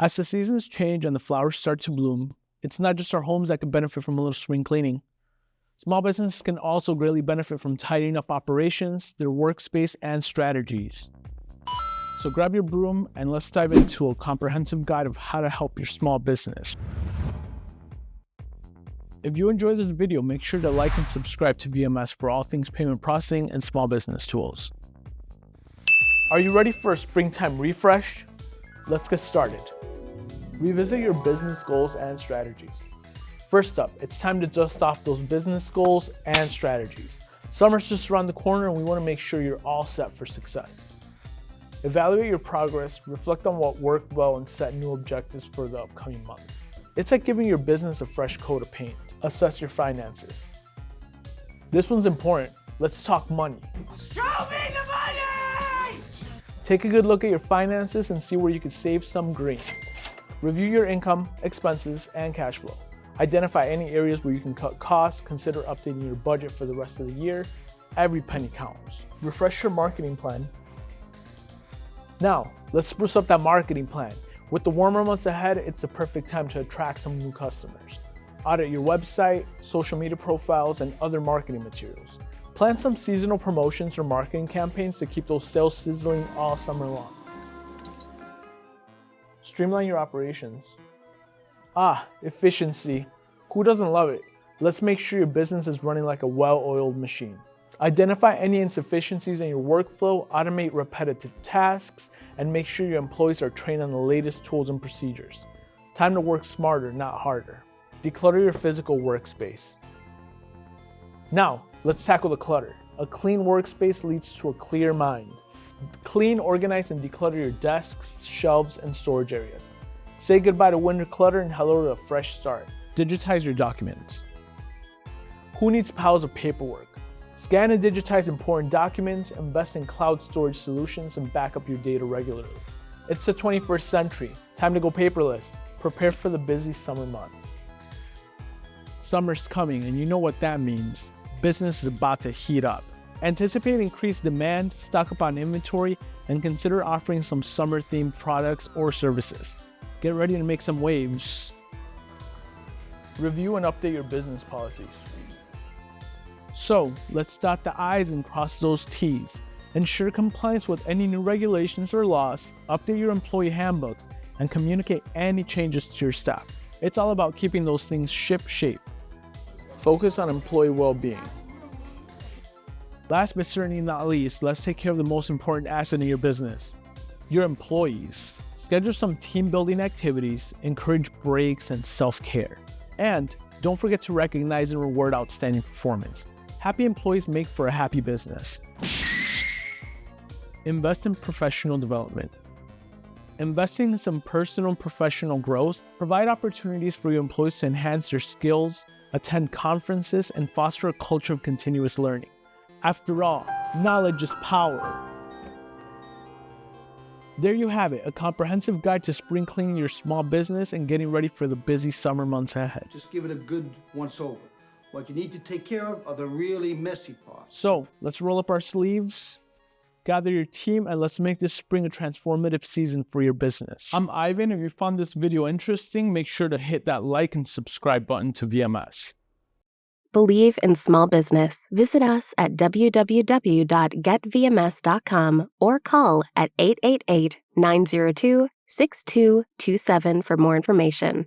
As the seasons change and the flowers start to bloom, it's not just our homes that can benefit from a little spring cleaning. Small businesses can also greatly benefit from tidying up operations, their workspace, and strategies. So grab your broom and let's dive into a comprehensive guide of how to help your small business. If you enjoyed this video, make sure to like and subscribe to VMS for all things payment processing and small business tools. Are you ready for a springtime refresh? Let's get started. Revisit your business goals and strategies. First up, it's time to dust off those business goals and strategies. Summer's just around the corner and we want to make sure you're all set for success. Evaluate your progress, reflect on what worked well, and set new objectives for the upcoming months. It's like giving your business a fresh coat of paint. Assess your finances. This one's important. Let's talk money. Show me the money! Take a good look at your finances and see where you could save some green. Review your income, expenses, and cash flow. Identify any areas where you can cut costs. Consider updating your budget for the rest of the year. Every penny counts. Refresh your marketing plan. Now, let's spruce up that marketing plan. With the warmer months ahead, it's the perfect time to attract some new customers. Audit your website, social media profiles, and other marketing materials. Plan some seasonal promotions or marketing campaigns to keep those sales sizzling all summer long. Streamline your operations. Efficiency. Who doesn't love it? Let's make sure your business is running like a well-oiled machine. Identify any insufficiencies in your workflow, automate repetitive tasks, and make sure your employees are trained on the latest tools and procedures. Time to work smarter, not harder. Declutter your physical workspace. Now, let's tackle the clutter. A clean workspace leads to a clear mind. Clean, organize, and declutter your desks, shelves, and storage areas. Say goodbye to winter clutter and hello to a fresh start. Digitize your documents. Who needs piles of paperwork? Scan and digitize important documents, invest in cloud storage solutions, and back up your data regularly. It's the 21st century. Time to go paperless. Prepare for the busy summer months. Summer's coming, and you know what that means. Business is about to heat up. Anticipate increased demand, stock up on inventory, and consider offering some summer-themed products or services. Get ready to make some waves. Review and update your business policies. So, let's dot the I's and cross those T's. Ensure compliance with any new regulations or laws, update your employee handbooks, and communicate any changes to your staff. It's all about keeping those things ship-shape. Focus on employee well-being. Last but certainly not least, let's take care of the most important asset in your business, your employees. Schedule some team-building activities, encourage breaks and self-care. And don't forget to recognize and reward outstanding performance. Happy employees make for a happy business. Invest in professional development. Investing in some personal and professional growth provide opportunities for your employees to enhance their skills, attend conferences, and foster a culture of continuous learning. After all, knowledge is power. There you have it, a comprehensive guide to spring cleaning your small business and getting ready for the busy summer months ahead. Just give it a good once-over. What you need to take care of are the really messy parts. So, let's roll up our sleeves, gather your team, and let's make this spring a transformative season for your business. I'm Ivan. If you found this video interesting, make sure to hit that like and subscribe button to VMS. Believe in small business. Visit us at www.getvms.com or call at 888-902-6227 for more information.